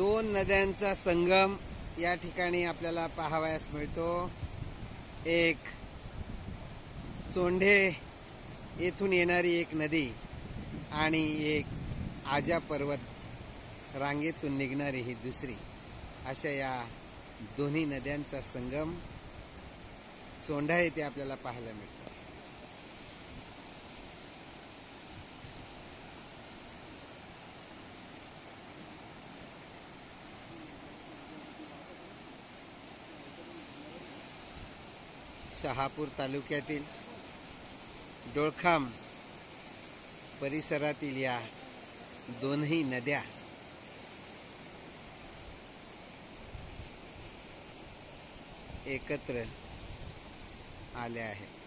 दोन नद्यांचा संगम या ठिकाणी आपल्याला पाहावयास मिळतो। एक चोंढे येथून येणारी एक नदी आणि एक आजा पर्वत रांगेतून निघणारी ही दुसरी, अशा या दोन्ही नद्यांचा संगम चोंढा येथे आपल्याला पाहायला मिळतो। शहापूर तालुक्यातील डोळखाम परिसरातील या दोन्ही नद्या एकत्र आल्या आहेत।